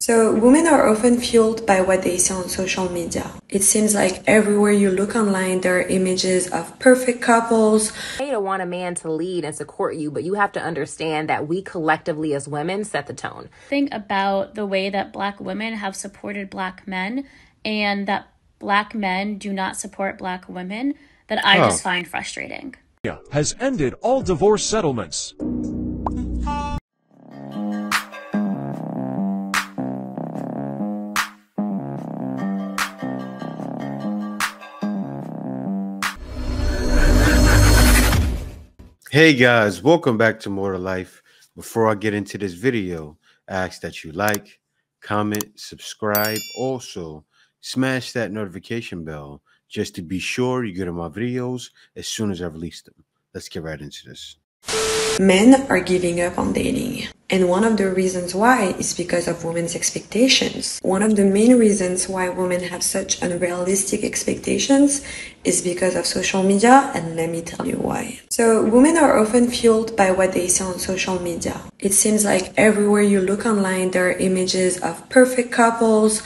So women are often fueled by what they see on social media. It seems like everywhere you look online, there are images of perfect couples. You don't want a man to lead and support you, but you have to understand that we collectively as women set the tone. Think about the way that Black women have supported Black men and that Black men do not support Black women that I just find frustrating. Has ended all divorce settlements. Hey guys, welcome back to More to Life. Before I get into this video, I ask that you like, comment, subscribe. Also, smash that notification bell just to be sure you get on my videos as soon as I release them. Let's get right into this. Men are giving up on dating. And one of the reasons why is because of women's expectations. One of the main reasons why women have such unrealistic expectations is because of social media, and let me tell you why. So women are often fueled by what they see on social media. It seems like everywhere you look online, there are images of perfect couples,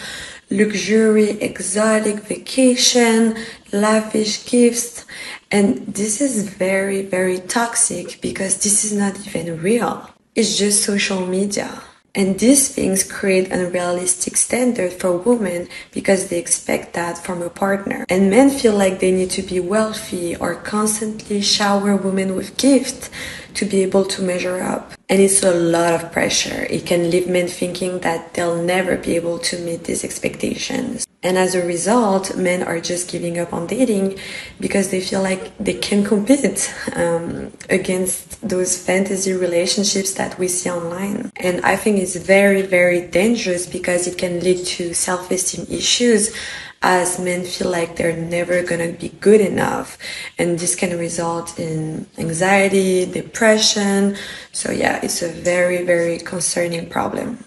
luxury, exotic vacation, lavish gifts. And this is very, very toxic because this is not even real. It's just social media. And these things create an unrealistic standard for women because they expect that from a partner. And men feel like they need to be wealthy or constantly shower women with gifts to be able to measure up. And it's a lot of pressure. It can leave men thinking that they'll never be able to meet these expectations. And as a result, men are just giving up on dating because they feel like they can compete against those fantasy relationships that we see online. And I think it's very, very dangerous because it can lead to self-esteem issues as men feel like they're never gonna be good enough. And this can result in anxiety, depression. So yeah, it's a very, very concerning problem.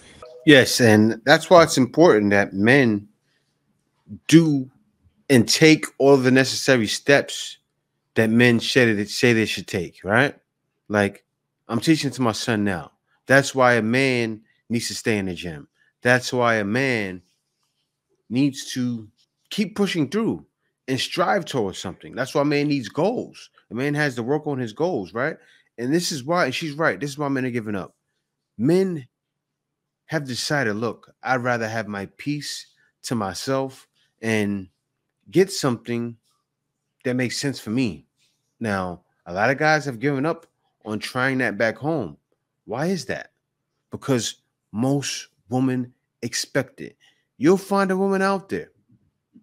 Yes, and that's why it's important that men do and take all the necessary steps that men say they should take, right? Like I'm teaching to my son now. That's why a man needs to stay in the gym. That's why a man needs to keep pushing through and strive towards something. That's why a man needs goals. A man has to work on his goals, right? And this is why, and she's right, this is why men are giving up. Men have decided, look, I'd rather have my peace to myself and get something that makes sense for me. Now, a lot of guys have given up on trying that back home. Why is that? Because most women expect it. You'll find a woman out there,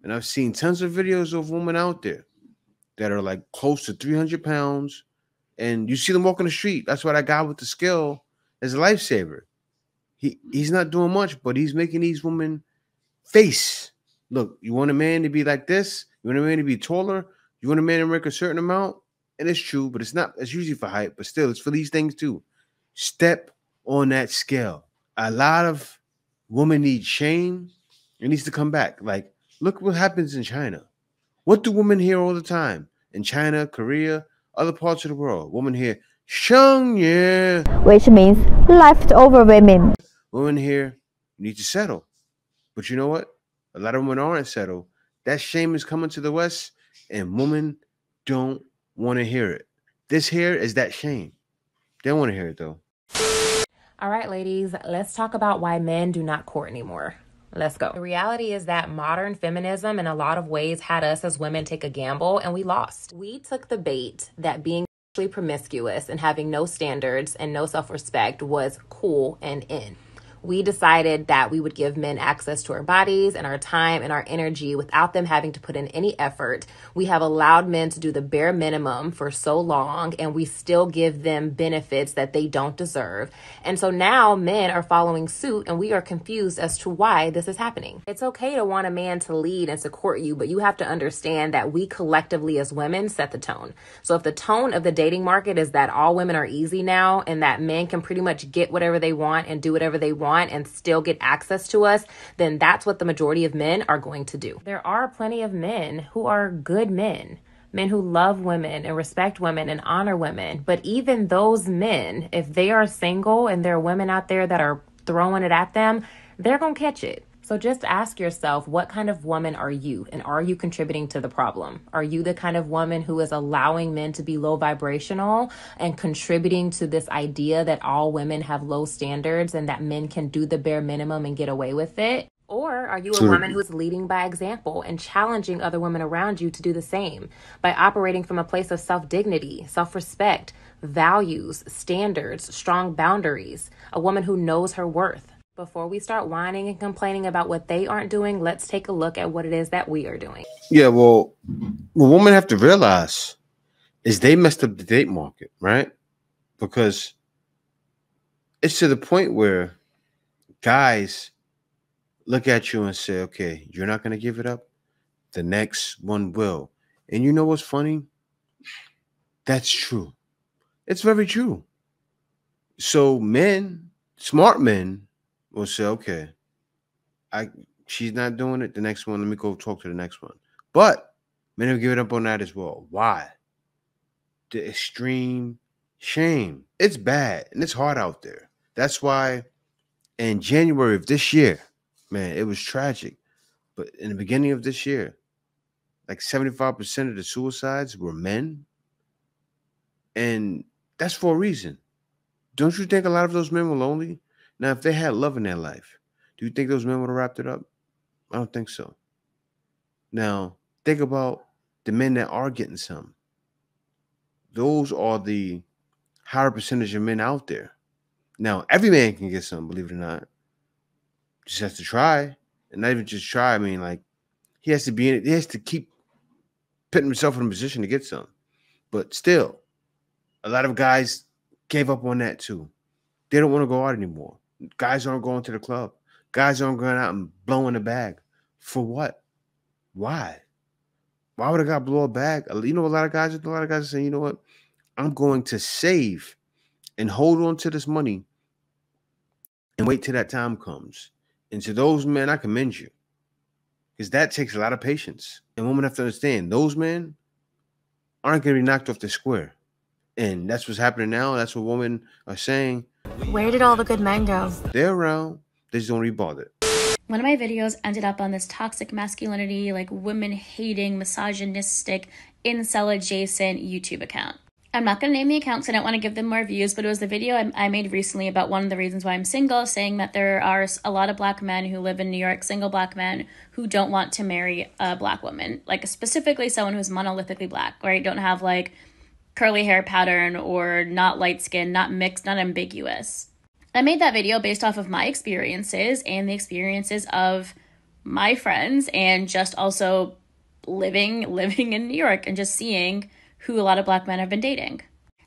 and I've seen tons of videos of women out there that are like close to 300 pounds, and you see them walking the street. That's why that guy with the scale is a lifesaver. He's not doing much, but he's making these women face. Look, you want a man to be like this? You want a man to be taller? You want a man to make a certain amount? And it's true, but it's not. It's usually for height, but still, it's for these things too. Step on that scale. A lot of women need shame. It needs to come back. Like, look what happens in China. What do women hear all the time? In China, Korea, other parts of the world, women hear "shang ye," which means leftover women. Women here, you need to settle. But you know what? A lot of women aren't settled. That shame is coming to the West, and women don't want to hear it. This here is that shame. They don't want to hear it, though. All right, ladies, let's talk about why men do not court anymore. Let's go. The reality is that modern feminism in a lot of ways had us as women take a gamble, and we lost. We took the bait that being promiscuous and having no standards and no self-respect was cool and in. We decided that we would give men access to our bodies and our time and our energy without them having to put in any effort. We have allowed men to do the bare minimum for so long, and we still give them benefits that they don't deserve. And so now men are following suit, and we are confused as to why this is happening. It's okay to want a man to lead and support you, but you have to understand that we collectively as women set the tone. So if the tone of the dating market is that all women are easy now and that men can pretty much get whatever they want and do whatever they want and still get access to us, then that's what the majority of men are going to do. There are plenty of men who are good men who love women and respect women and honor women. But even those men, if they are single and there are women out there that are throwing it at them, they're going to catch it. So just ask yourself, what kind of woman are you? And are you contributing to the problem? Are you the kind of woman who is allowing men to be low vibrational and contributing to this idea that all women have low standards and that men can do the bare minimum and get away with it? Or are you a woman who's leading by example and challenging other women around you to do the same by operating from a place of self-dignity, self-respect, values, standards, strong boundaries, a woman who knows her worth? Before we start whining and complaining about what they aren't doing, let's take a look at what it is that we are doing. Yeah, well, what women have to realize is they messed up the date market, right? Because it's to the point where guys look at you and say, okay, you're not going to give it up. The next one will. And you know what's funny? That's true. It's very true. So men, smart men, will say, okay, she's not doing it. The next one, let me go talk to the next one. But men have given up on that as well. Why? The extreme shame. It's bad and it's hard out there. That's why in January of this year, man, it was tragic. But in the beginning of this year, like 75% of the suicides were men. And that's for a reason. Don't you think a lot of those men were lonely? Now, if they had love in their life, do you think those men would have wrapped it up? I don't think so. Now, think about the men that are getting some. Those are the higher percentage of men out there. Now, every man can get some, believe it or not. Just has to try. And not even just try. I mean, like, he has to be in it. He has to keep putting himself in a position to get some. But still, a lot of guys gave up on that too. They don't want to go out anymore. Guys aren't going to the club. Guys aren't going out and blowing the bag. For what? Why? Why would a guy blow a bag? You know, a lot of guys are saying, you know what? I'm going to save and hold on to this money and wait till that time comes. And to those men, I commend you. Because that takes a lot of patience. And women have to understand, those men aren't going to be knocked off the square. And that's what's happening now. That's what women are saying. Where did all the good men go? They're around. They just don't be bothered. One of my videos ended up on this toxic masculinity, like women-hating, misogynistic, incel-adjacent YouTube account. I'm not going to name the account because I don't want to give them more views, but it was the video I made recently about one of the reasons why I'm single, saying that there are a lot of black men who live in New York, single black men, who don't want to marry a black woman, like specifically someone who's monolithically black, right? Don't have like curly hair pattern or not light skin, not mixed, not ambiguous. I made that video based off of my experiences and the experiences of my friends and just also living in New York and just seeing who a lot of black men have been dating.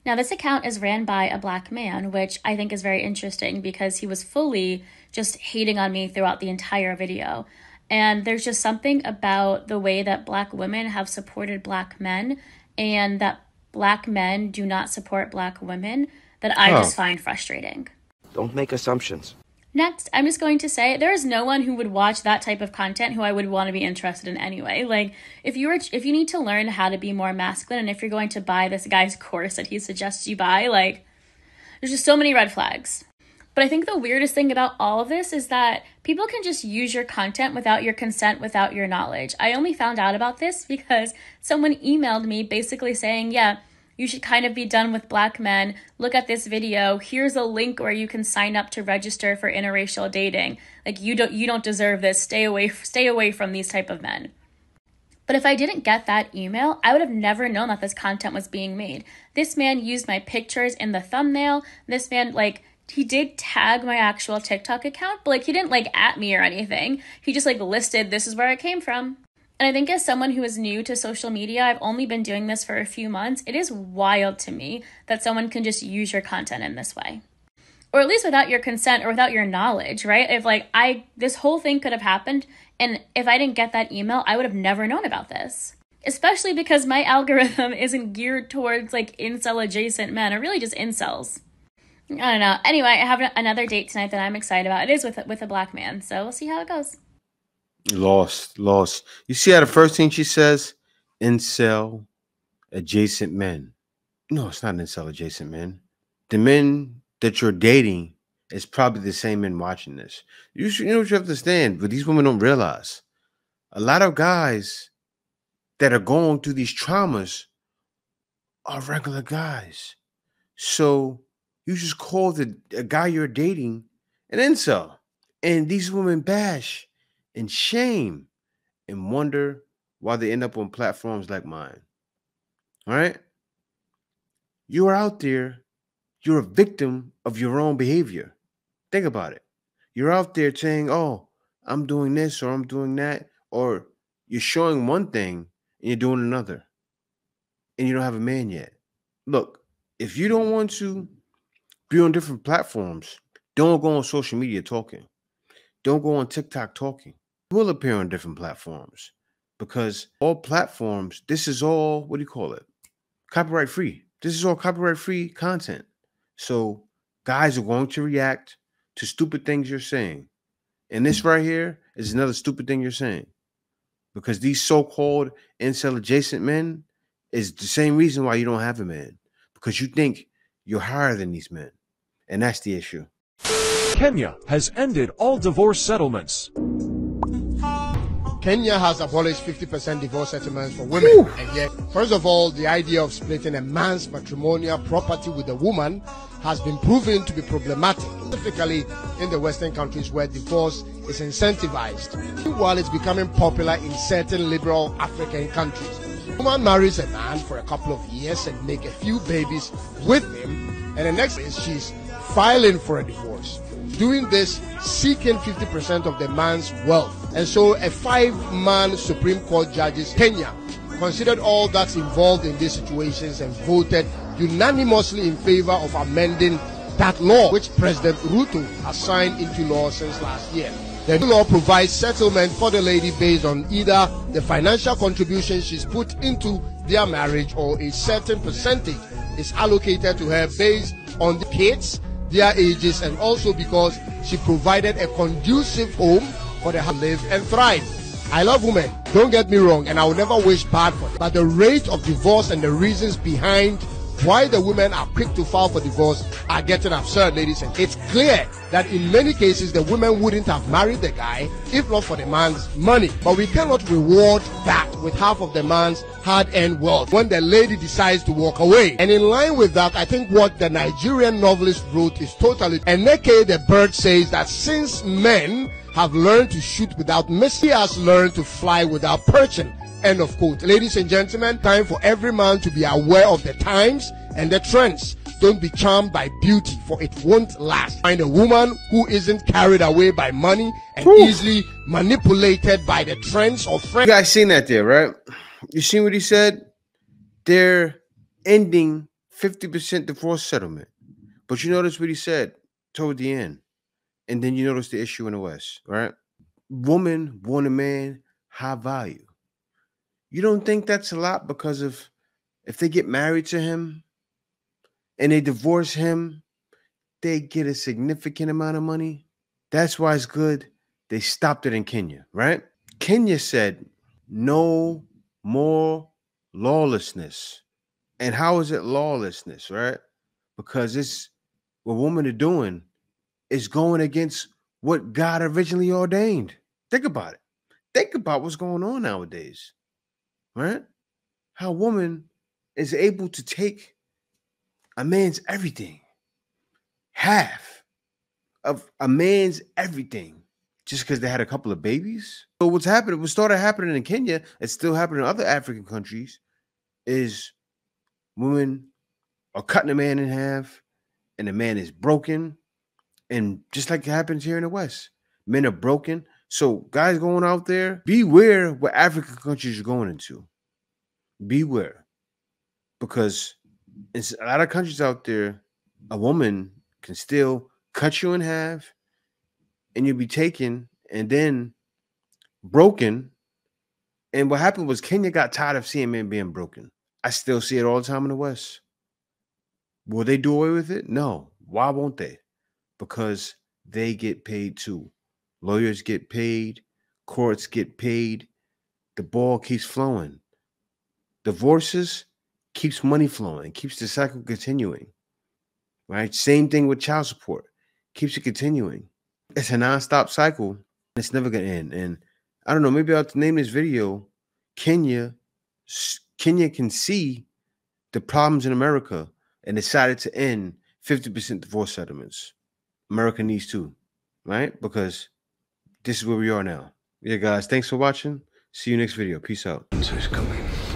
Now, this account is ran by a black man, which I think is very interesting because he was fully just hating on me throughout the entire video. And there's just something about the way that black women have supported black men and that black men do not support black women that I just find frustrating. Don't make assumptions. Next, I'm just going to say there is no one who would watch that type of content who I would want to be interested in anyway. Like, if you need to learn how to be more masculine, and if you're going to buy this guy's course that he suggests you buy, like, there's just so many red flags. But I think the weirdest thing about all of this is that people can just use your content without your consent, without your knowledge. I only found out about this because someone emailed me basically saying, yeah, you should kind of be done with black men. Look at this video. Here's a link where you can sign up to register for interracial dating. Like, you don't deserve this. Stay away from these type of men. But if I didn't get that email, I would have never known that this content was being made. This man used my pictures in the thumbnail. This man, like, he did tag my actual TikTok account, but like he didn't like at me or anything. He just like listed, this is where it came from. And I think as someone who is new to social media, I've only been doing this for a few months. It is wild to me that someone can just use your content in this way. Or at least without your consent or without your knowledge, right? If like this whole thing could have happened and if I didn't get that email, I would have never known about this. Especially because my algorithm isn't geared towards like incel adjacent men or really just incels. I don't know. Anyway, I have another date tonight that I'm excited about. It is with a black man, so we'll see how it goes. Lost. You see how the first thing she says? Incel adjacent men. No, it's not incel adjacent men. The men that you're dating it's probably the same men watching this. You know what you have to understand, but these women don't realize. A lot of guys that are going through these traumas are regular guys. So you just call a guy you're dating an incel. And these women bash and shame and wonder why they end up on platforms like mine. All right? You are out there, you're a victim of your own behavior. Think about it. You're out there saying, oh, I'm doing this or I'm doing that, or you're showing one thing and you're doing another, and you don't have a man yet. Look, if you don't want to be on different platforms, don't go on social media talking. Don't go on TikTok talking. You will appear on different platforms because all platforms, this is all, what do you call it? Copyright free. This is all copyright free content. So guys are going to react to stupid things you're saying. And this right here is another stupid thing you're saying. Because these so-called incel adjacent men is the same reason why you don't have a man. Because you think you're higher than these men. And that's the issue. Kenya has ended all divorce settlements. Kenya has abolished 50% divorce settlements for women. And yet, first of all, the idea of splitting a man's matrimonial property with a woman has been proven to be problematic, specifically in the Western countries where divorce is incentivized. While it's becoming popular in certain liberal African countries, a woman marries a man for a couple of years and make a few babies with him, and the next is she's filing for a divorce. Doing this, seeking 50% of the man's wealth. And so a 5-man Supreme Court judges Kenya considered all that's involved in these situations and voted unanimously in favor of amending that law, which President Ruto has signed into law since last year. The new law provides settlement for the lady based on either the financial contribution she's put into their marriage or a certain percentage is allocated to her based on the kids, their ages, and also because she provided a conducive home for them to live and thrive. I love women, don't get me wrong, and I will never wish bad for them. But the rate of divorce and the reasons behind why the women are quick to file for divorce are getting absurd, ladies and gentlemen. It's clear that in many cases the women wouldn't have married the guy if not for the man's money. But we cannot reward that with half of the man's hard-earned wealth when the lady decides to walk away. And in line with that, I think what the Nigerian novelist wrote is totally... Eneke the bird says that since men have learned to shoot without missing, he has learned to fly without perching. End of quote. Ladies and gentlemen, time for every man to be aware of the times and the trends. Don't be charmed by beauty, for it won't last. Find a woman who isn't carried away by money and easily manipulated by the trends of friends. You guys seen that there, right? You seen what he said? They're ending 50% divorce settlement. But you notice what he said toward the end. And then you notice the issue in the West, right? Woman want a man high value. You don't think that's a lot because of if they get married to him and they divorce him, they get a significant amount of money? That's why it's good they stopped it in Kenya, right? Kenya said no more lawlessness. And how is it lawlessness, right? Because it's what women are doing is going against what God originally ordained. Think about it. Think about what's going on nowadays. Right? How a woman is able to take a man's everything, half of a man's everything, just because they had a couple of babies. So what's happening, what started happening in Kenya, it's still happening in other African countries, is women are cutting a man in half, and the man is broken. And just like it happens here in the West, men are broken. So guys going out there, beware what African countries are going into. Beware, because in a lot of countries out there, a woman can still cut you in half and you'll be taken and then broken. And what happened was Kenya got tired of seeing men being broken. I still see it all the time in the West. Will they do away with it? No. Why won't they? Because they get paid too. Lawyers get paid. Courts get paid. The ball keeps flowing. Divorces keeps money flowing, keeps the cycle continuing, right? Same thing with child support. keeps it continuing. It's a non-stop cycle. It's never gonna end. And I don't know, maybe I'll have to name this video Kenya can see the problems in America and decided to end 50% divorce settlements. America needs to, right? Because this is where we are now. Yeah, guys, thanks for watching. See you next video. Peace out. Coming.